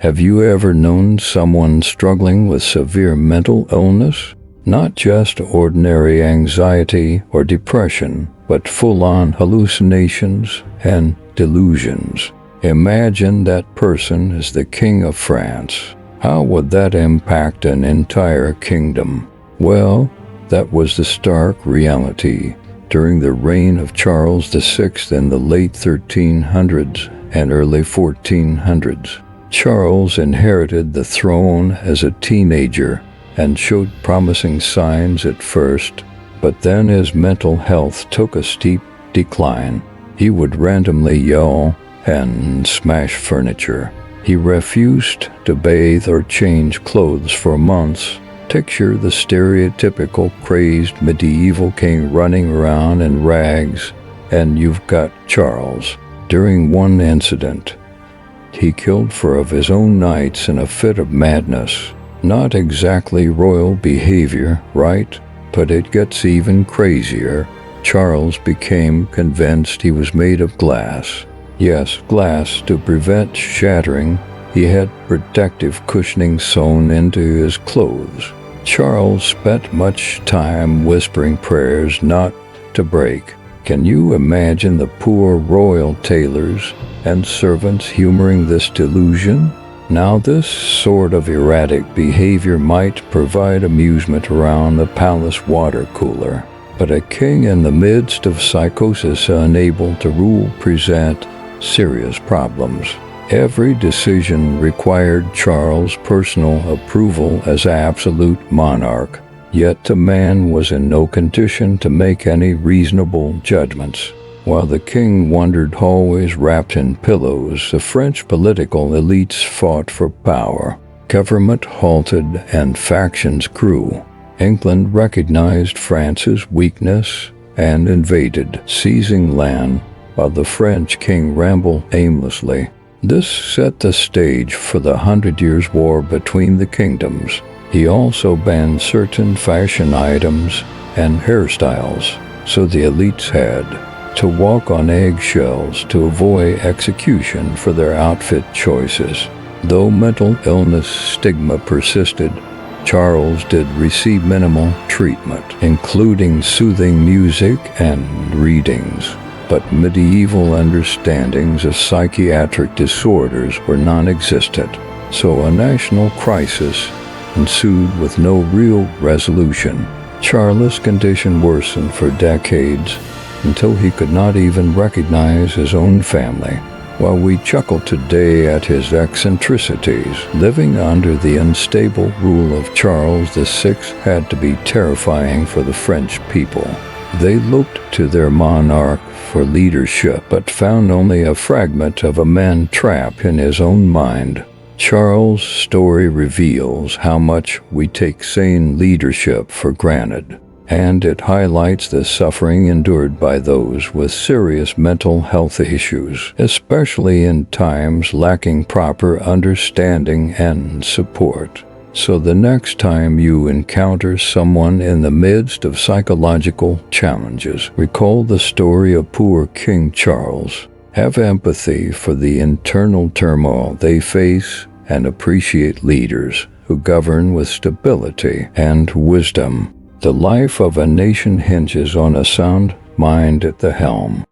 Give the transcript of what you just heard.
Have you ever known someone struggling with severe mental illness? Not just ordinary anxiety or depression, but full-on hallucinations and delusions. Imagine that person is the King of France. How would that impact an entire kingdom? Well, that was the stark reality during the reign of Charles VI in the late 1300s and early 1400s. Charles inherited the throne as a teenager and showed promising signs at first, but then his mental health took a steep decline. He would randomly yell and smash furniture. He refused to bathe or change clothes for months. Picture the stereotypical crazed medieval king running around in rags, and you've got Charles. During one incident, he killed 4 of his own knights in a fit of madness. Not exactly royal behavior, right? But it gets even crazier. Charles became convinced he was made of glass. Yes, glass to prevent shattering. He had protective cushioning sewn into his clothes. Charles spent much time whispering prayers not to break. Can you imagine the poor royal tailors and servants humoring this delusion? Now, this sort of erratic behavior might provide amusement around the palace water cooler, but a king in the midst of psychosis unable to rule present serious problems. Every decision required Charles' personal approval as absolute monarch, yet the man was in no condition to make any reasonable judgments. While the king wandered hallways wrapped in pillows, the French political elites fought for power. Government halted and factions grew. England recognized France's weakness and invaded, seizing land, while the French king rambled aimlessly. This set the stage for the 100 Years' War between the kingdoms. He also banned certain fashion items and hairstyles, so the elites had to walk on eggshells to avoid execution for their outfit choices. Though mental illness stigma persisted, Charles did receive minimal treatment, including soothing music and readings. But medieval understandings of psychiatric disorders were non-existent, so a national crisis ensued with no real resolution. Charles' condition worsened for decades until he could not even recognize his own family. While we chuckle today at his eccentricities, living under the unstable rule of Charles VI had to be terrifying for the French people. They looked to their monarch for leadership, but found only a fragment of a man trapped in his own mind. Charles' story reveals how much we take sane leadership for granted, and it highlights the suffering endured by those with serious mental health issues, especially in times lacking proper understanding and support. So the next time you encounter someone in the midst of psychological challenges, recall the story of poor King Charles. Have empathy for the internal turmoil they face and appreciate leaders who govern with stability and wisdom. The life of a nation hinges on a sound mind at the helm.